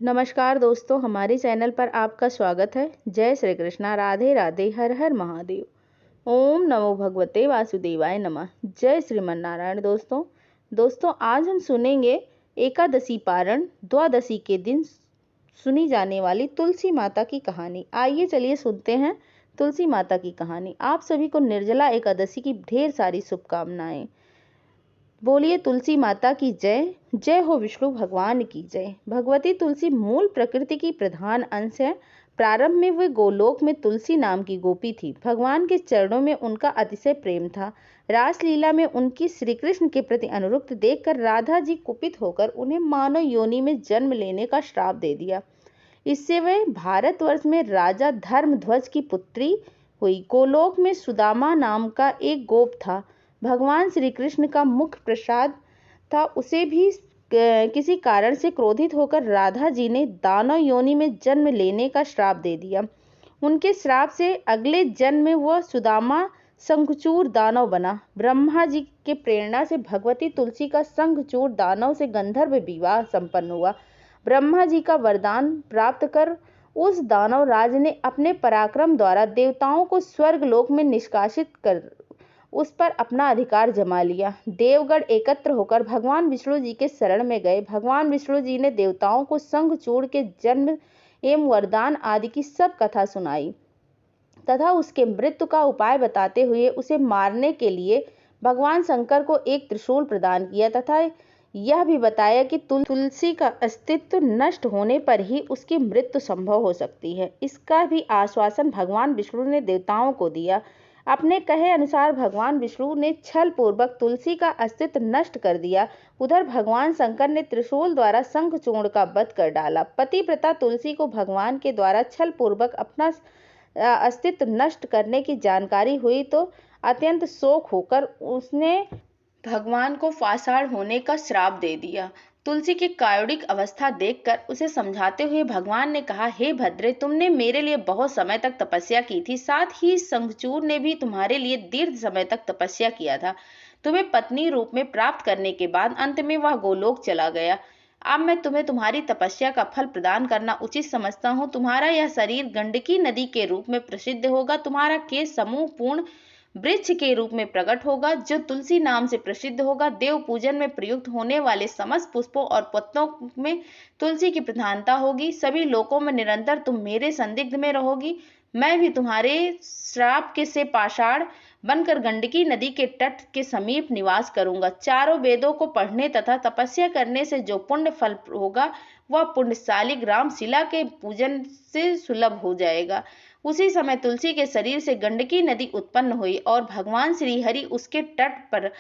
नमस्कार दोस्तों, हमारे चैनल पर आपका स्वागत है। जय श्री कृष्णा, राधे राधे, हर हर महादेव। ओम नमो भगवते वासुदेवाय नमः। जय श्रीमन्नारायण। दोस्तों आज हम सुनेंगे एकादशी पारण द्वादशी के दिन सुनी जाने वाली तुलसी माता की कहानी। आइए चलिए सुनते हैं तुलसी माता की कहानी। आप सभी को निर्जला एकादशी की ढेर सारी शुभकामनाएं। बोलिए तुलसी माता की जय। जय हो विष्णु भगवान की जय। भगवती तुलसी मूल प्रकृति की प्रधान अंश है। प्रारंभ में वे गोलोक में तुलसी नाम की गोपी थी। भगवान के चरणों में उनका अतिशय प्रेम था। रासलीला में उनकी श्री कृष्ण के प्रति अनुरक्त देखकर राधा जी कुपित होकर उन्हें मानव योनि में जन्म लेने का श्राप दे दिया। इससे वे भारतवर्ष में राजा धर्मध्वज की पुत्री हुई। गोलोक में सुदामा नाम का एक गोप था। भगवान श्री कृष्ण का मुख्य प्रसाद था। उसे भी किसी कारण से क्रोधित होकर राधा जी ने दानव योनि में जन्म लेने का श्राप दे दिया। उनके श्राप से अगले जन्म में वह सुदामा शंखचूड़ दानव बना। ब्रह्मा जी के प्रेरणा से भगवती तुलसी का शंखचूड़ दानव से गंधर्व विवाह संपन्न हुआ। ब्रह्मा जी का वरदान प्राप्त कर उस दानव राज ने अपने पराक्रम द्वारा देवताओं को स्वर्ग लोक में निष्कासित कर उस पर अपना अधिकार जमा लिया। देवगण एकत्र होकर भगवान विष्णु जी के शरण में गए। भगवान विष्णु जी ने देवताओं को शंखचूड़ के जन्म एवं वरदान आदि की सब कथा सुनाई तथा उसके मृत्यु का उपाय बताते हुए उसे मारने के लिए भगवान शंकर को एक त्रिशूल प्रदान किया तथा यह भी बताया कि तुलसी का अस्तित्व नष्ट होने पर ही उसकी मृत्यु संभव हो सकती है। इसका भी आश्वासन भगवान विष्णु ने देवताओं को दिया। अपने कहे अनुसार भगवान विष्णु ने छल पूर्वक तुलसी का अस्तित्व नष्ट कर दिया। उधर भगवान शंकर ने त्रिशूल द्वारा शंखचूड़ का वध कर डाला। पतिव्रता तुलसी को भगवान के द्वारा छल पूर्वक अपना अस्तित्व नष्ट करने की जानकारी हुई तो अत्यंत शोक होकर उसने भगवान को पाषाण होने का श्राप दे दिया। तुलसी की कायोडिक अवस्था देखकर उसे समझाते हुए भगवान ने कहा, हे भद्रे, तुमने मेरे लिए बहुत समय तक तपस्या की थी। साथ ही शंखचूड़ ने भी तुम्हारे लिए दीर्घ समय तक तपस्या किया था। तुम्हें पत्नी रूप में प्राप्त करने के बाद अंत में वह गोलोक चला गया। अब मैं तुम्हें तुम्हारी तपस्या का फल प्रदान करना उचित समझता हूँ। तुम्हारा यह शरीर गंडकी नदी के रूप में प्रसिद्ध होगा। तुम्हारा केश समूह पूर्ण वृक्ष के रूप में प्रकट होगा जो तुलसी नाम से प्रसिद्ध होगा। देव पूजन में प्रयुक्त होने वाले समस्त पुष्पों और पत्तों में तुलसी की प्रधानता होगी। सभी लोकों में निरंतर तुम मेरे संदिग्ध में रहोगी। मैं भी तुम्हारे श्राप के से पाषाण बनकर गंडकी नदी के तट के समीप निवास करूंगा। चारों वेदों को पढ़ने तथा तपस्या करने से जो पुण्य फल होगा वह पुण्यशाली ग्राम शिला के पूजन से सुलभ हो जाएगा। उसी समय तुलसी के शरीर से गंडकी नदी उत्पन्न हुई और भगवान श्री हरि उसके तट पर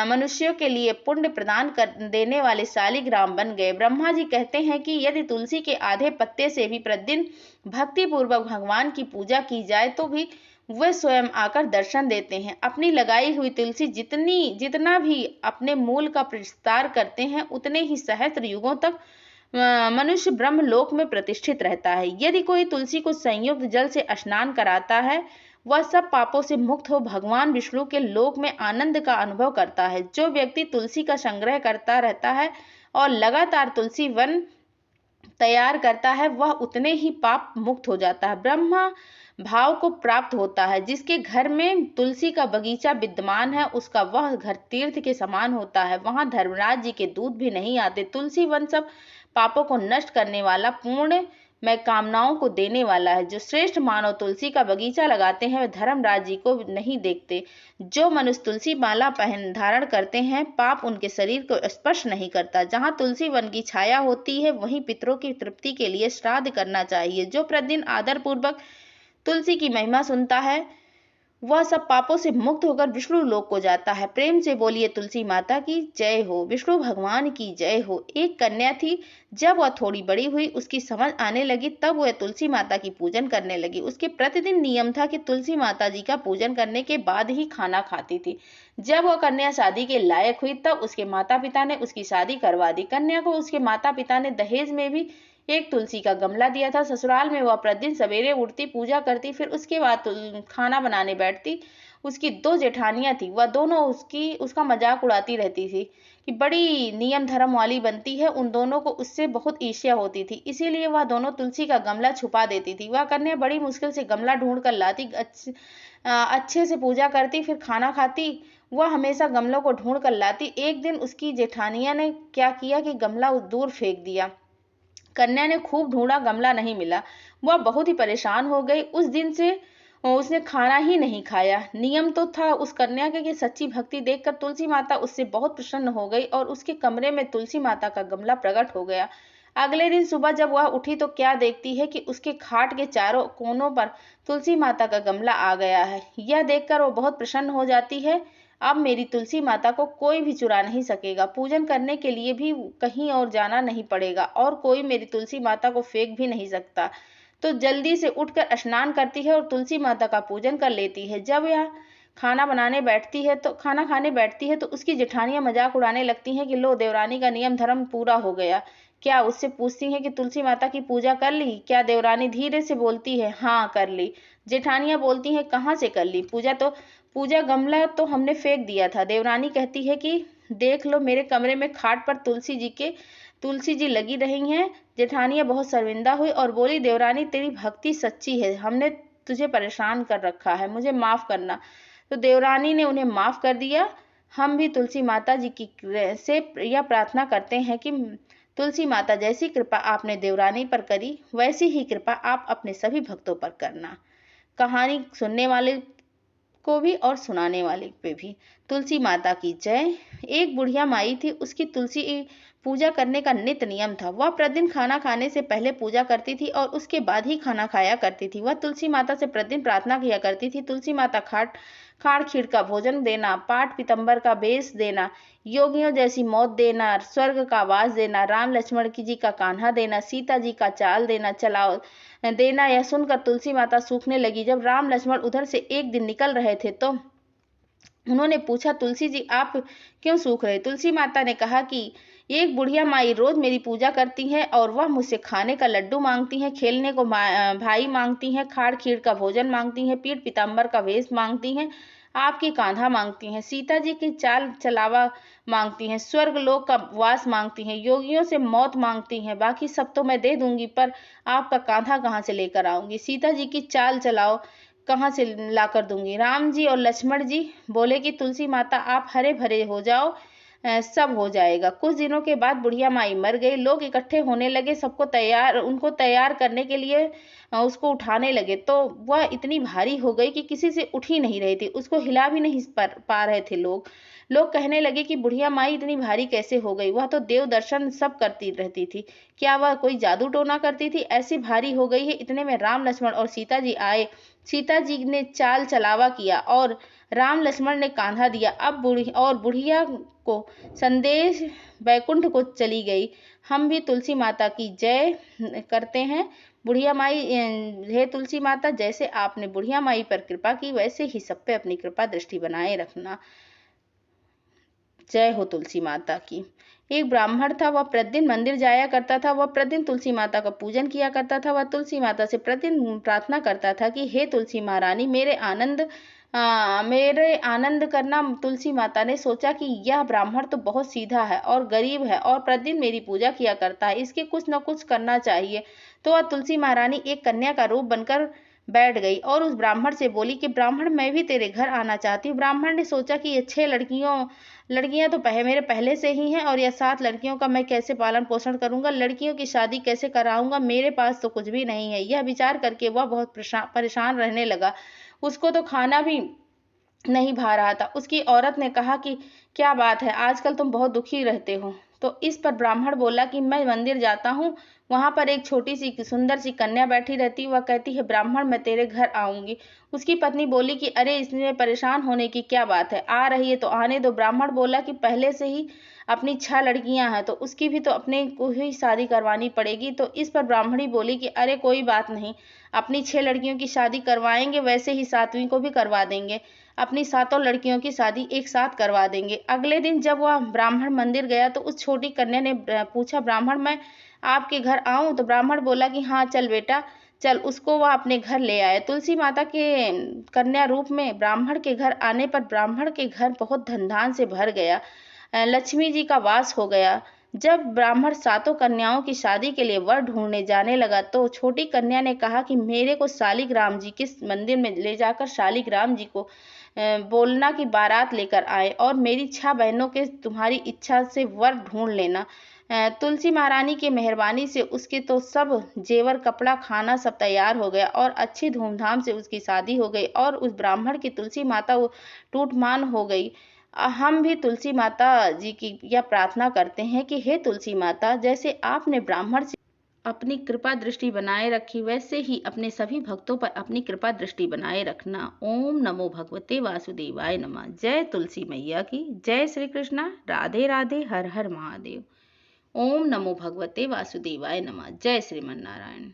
मनुष्यों के लिए पुण्य प्रदान कर देने वाले शालिग्राम बन गए। ब्रह्मा जी कहते हैं कि यदि तुलसी के आधे पत्ते से भी प्रतिदिन भक्ति पूर्वक भगवान की पूजा की जाए तो भी वे स्वयं आकर दर्शन देते हैं। अपनी लगाई हुई तुलसी जितना भी अपने मूल का विस्तार करते हैं उतने ही सहस्त्र युगों तक मनुष्य ब्रह्मलोक में प्रतिष्ठित रहता है। यदि कोई तुलसी को संयुक्त जल से स्नान कराता है वह सब पापों से मुक्त हो भगवान विष्णु के लोक में आनंद का अनुभव करता है। जो व्यक्ति तुलसी का संग्रह करता रहता है और लगातार तुलसी वन तैयार करता है वह उतने ही पाप मुक्त हो जाता है। ब्रह्मा भाव को प्राप्त होता है। जिसके घर में तुलसी का बगीचा विद्यमान है उसका वह घर तीर्थ के समान होता है। वहां धर्मराज जी के दूत भी नहीं आते। तुलसी वन सब पापों को नष्ट करने वाला, पूर्ण में कामनाओं को देने वाला है। जो श्रेष्ठ मानव तुलसी का बगीचा लगाते हैं वे धर्मराज जी को नहीं देखते। जो मनुष्य तुलसी माला पहन धारण करते हैं पाप उनके शरीर को स्पर्श नहीं करता। जहाँ तुलसी वन की छाया होती है वहीं पितरों की तृप्ति के लिए श्राद्ध करना चाहिए। जो प्रतिदिन आदर पूर्वक तुलसी की महिमा सुनता है वह सब पापों से मुक्त होकर विष्णु लोक को जाता है। प्रेम से बोलिए तुलसी माता की जय हो, विष्णु भगवान की जय हो। एक कन्या थी। जब वह थोड़ी बड़ी हुई उसकी समझ आने लगी तब वह तुलसी माता की पूजन करने लगी। उसके प्रतिदिन नियम था कि तुलसी माता जी का पूजन करने के बाद ही खाना खाती थी। जब वह कन्या शादी के लायक हुई तब उसके माता पिता ने उसकी शादी करवा दी। कन्या को उसके माता पिता ने दहेज में भी एक तुलसी का गमला दिया था। ससुराल में वह प्रतिदिन सवेरे उठती, पूजा करती, फिर उसके बाद खाना बनाने बैठती उसकी 2 जेठानियां थी, वह दोनों उसका मजाक उड़ाती रहती थी कि बड़ी नियम धर्म वाली बनती है। उन दोनों को उससे बहुत ईर्ष्या होती थी, इसीलिए वह दोनों तुलसी का गमला छुपा देती थी। वह कन्या बड़ी मुश्किल से गमला ढूंढ कर लाती, अच्छे से पूजा करती, फिर खाना खाती। वह हमेशा गमलों को ढूंढ कर लाती। एक दिन उसकी जेठानिया ने क्या किया कि गमला दूर फेंक दिया। कन्या ने खूब ढूंढा, गमला नहीं मिला। वह बहुत ही परेशान हो गई। उस दिन से उसने खाना ही नहीं खाया। नियम तो था उस कन्या के कि सच्ची भक्ति देखकर तुलसी माता उससे बहुत प्रसन्न हो गई और उसके कमरे में तुलसी माता का गमला प्रकट हो गया। अगले दिन सुबह जब वह उठी तो क्या देखती है कि उसके खाट के चारों कोनों पर तुलसी माता का गमला आ गया है। यह देखकर वो बहुत प्रसन्न हो जाती है। अब मेरी तुलसी माता को कोई भी चुरा नहीं सकेगा, पूजन करने के लिए भी कहीं और जाना नहीं पड़ेगा और कोई मेरी तुलसी माता को फेंक भी नहीं सकता। तो जल्दी से उठकर स्नान करती है और तुलसी माता का पूजन कर लेती है। जब यह खाना खाने बैठती है तो उसकी जेठानियां मजाक उड़ाने लगती हैं कि लो, देवरानी का नियम धर्म पूरा हो गया। क्या उससे पूछती हैं कि तुलसी माता की पूजा कर ली क्या? देवरानी धीरे से बोलती है, हाँ कर ली। जेठानियां बोलती हैं, कहाँ से कर ली? पूजा गमला तो हमने फेंक दिया था। देवरानी कहती है कि देख लो, मेरे कमरे में खाट पर तुलसी जी लगी रही हैं। जेठानियां बहुत शर्मिंदा हुई और बोली, देवरानी तेरी भक्ति सच्ची है, हमने तुझे परेशान कर रखा है, मुझे माफ करना। तो देवरानी ने उन्हें माफ कर दिया। हम भी तुलसी माता जी की से यह प्रार्थना करते हैं कि तुलसी माता जैसी कृपा आपने देवरानी पर करी, वैसी ही कृपा आप अपने सभी भक्तों पर करना। कहानी सुनने वाले को भी और सुनाने वाले पे भी तुलसी माता की जय। एक बुढ़िया माई थी, उसकी तुलसी पूजा करने का नित्य नियम था। वह प्रतिदिन खाना खाने से पहले पूजा करती थी और उसके बाद ही खाना खाया करती थी। वह तुलसी माता से प्रतिदिन प्रार्थना किया करती थी, तुलसी माता खाड़ खीर का भोजन देना, पाट पीतम्बर का बेस देना, योगियों जैसी मौत देना, स्वर्ग का वास देना, राम लक्ष्मण की जी का कान्हा देना, सीता जी का चाल देना। यह सुनकर तुलसी माता सूखने लगी। जब राम लक्ष्मण उधर से एक दिन निकल रहे थे तो उन्होंने पूछा, तुलसी जी आप क्यों सूख रहे? तुलसी माता ने कहा कि एक बुढ़िया माई रोज मेरी पूजा करती है और वह मुझसे खाने का लड्डू मांगती हैं, खेलने को भाई मांगती हैं, खाड़ खीर का भोजन मांगती हैं, पीठ पीताम्बर का वेश मांगती हैं, आपकी कांधा मांगती हैं, सीता जी की चाल चलावा मांगती हैं, स्वर्ग लोक का वास मांगती हैं, योगियों से मौत मांगती हैं। बाकी सब तो मैं दे दूंगी, पर आपका कांधा कहाँ से लेकर आऊंगी? सीता जी की चाल चलाओ कहाँ से लाकर दूंगी? राम जी और लक्ष्मण जी बोले कि तुलसी माता आप हरे भरे हो जाओ, सब हो जाएगा। कुछ दिनों के बाद बुढ़िया माई मर गई। लोग इकट्ठे होने लगे, उनको तैयार करने के लिए उसको उठाने लगे तो वह इतनी भारी हो गई कि किसी से उठ ही नहीं रही थी, उसको हिला भी नहीं पा रहे थे लोग कहने लगे कि बुढ़िया माई इतनी भारी कैसे हो गई? वह तो देव दर्शन सब करती रहती थी, क्या वह कोई जादू टोना करती थी? ऐसी भारी हो गई है। इतने में राम लक्ष्मण और सीता जी आए। सीता जी ने चाल चलावा किया और राम लक्ष्मण ने कांधा दिया। अब बुढ़िया को संदेश बैकुंठ को चली गई। हम भी तुलसी माता की जय करते हैं। बुढ़िया माई, हे तुलसी माता, जैसे आपने बुढ़िया माई पर कृपा की वैसे ही सब पे अपनी कृपा दृष्टि बनाए रखना। जय हो तुलसी माता की। एक ब्राह्मण था, वह प्रतिदिन मंदिर जाया करता था। वह प्रतिदिन तुलसी माता का पूजन किया करता था। वह तुलसी माता से प्रतिदिन प्रार्थना करता था कि हे तुलसी महारानी, मेरे आनंद करना। तुलसी माता ने सोचा कि यह ब्राह्मण तो बहुत सीधा है और गरीब है और प्रतिदिन मेरी पूजा किया करता है, इसके कुछ न कुछ करना चाहिए। तो वह तुलसी महारानी एक कन्या का रूप बनकर बैठ गई और उस ब्राह्मण से बोली कि ब्राह्मण, मैं भी तेरे घर आना चाहती हूँ। ब्राह्मण ने सोचा कि ये 6 लड़कियां तो मेरे पहले से ही हैं और यह 7 लड़कियों का मैं कैसे पालन पोषण करूंगा, लड़कियों की शादी कैसे कराऊंगा, मेरे पास तो कुछ भी नहीं है। यह विचार करके वह बहुत परेशान रहने लगा। उसको तो खाना भी नहीं भा रहा था। उसकी औरत ने कहा कि क्या बात है, आजकल तुम बहुत दुखी रहते हो। तो इस पर ब्राह्मण बोला कि मैं मंदिर जाता हूँ, वहां पर एक छोटी सी सुंदर सी कन्या बैठी रहती, वह कहती है, ब्राह्मण मैं तेरे घर आऊंगी। उसकी पत्नी बोली कि अरे, इसमें परेशान होने की क्या बात है, आ रही है तो आने दो। ब्राह्मण बोला कि पहले से ही अपनी 6 लड़कियां हैं तो उसकी भी तो अपने को ही शादी करवानी पड़ेगी। तो इस पर ब्राह्मणी बोली कि अरे कोई बात नहीं, अपनी 6 लड़कियों की शादी करवाएंगे, वैसे ही 7वीं को भी करवा देंगे, अपनी 7 लड़कियों की शादी एक साथ करवा देंगे। अगले दिन जब वह ब्राह्मण मंदिर गया तो उस छोटी कन्या ने पूछा, ब्राह्मण मैं आपके घर आऊं? तो ब्राह्मण बोला कि हाँ चल बेटा चल उसको वह अपने घर ले आए। तुलसी माता के कन्या रूप में ब्राह्मण के घर आने पर ब्राह्मण के घर बहुत धन धान से भर गया। लक्ष्मी जी का वास हो गया। जब ब्राह्मण सातों कन्याओं की शादी के लिए वर ढूंढने जाने लगा तो छोटी कन्या ने कहा कि मेरे को शालिग्राम जी के मंदिर में ले जाकर शालिग्राम जी को बोलना कि बारात लेकर आए और मेरी 6 बहनों के तुम्हारी इच्छा से वर ढूंढ लेना। तुलसी महारानी की मेहरबानी से उसके तो सब जेवर कपड़ा खाना सब तैयार हो गया और अच्छी धूमधाम से उसकी शादी हो गई और उस ब्राह्मण की तुलसी माता टूटमान हो गई। हम भी तुलसी माता जी की यह प्रार्थना करते हैं कि हे तुलसी माता, जैसे आपने ब्राह्मण से अपनी कृपा दृष्टि बनाए रखी वैसे ही अपने सभी भक्तों पर अपनी कृपा दृष्टि बनाए रखना। ओम नमो भगवते वासुदेवाय नमः। जय तुलसी मैया की जय। श्री कृष्णा। राधे राधे। हर हर महादेव। ओम नमो भगवते वासुदेवाय नमः। जय श्रीमन नारायण।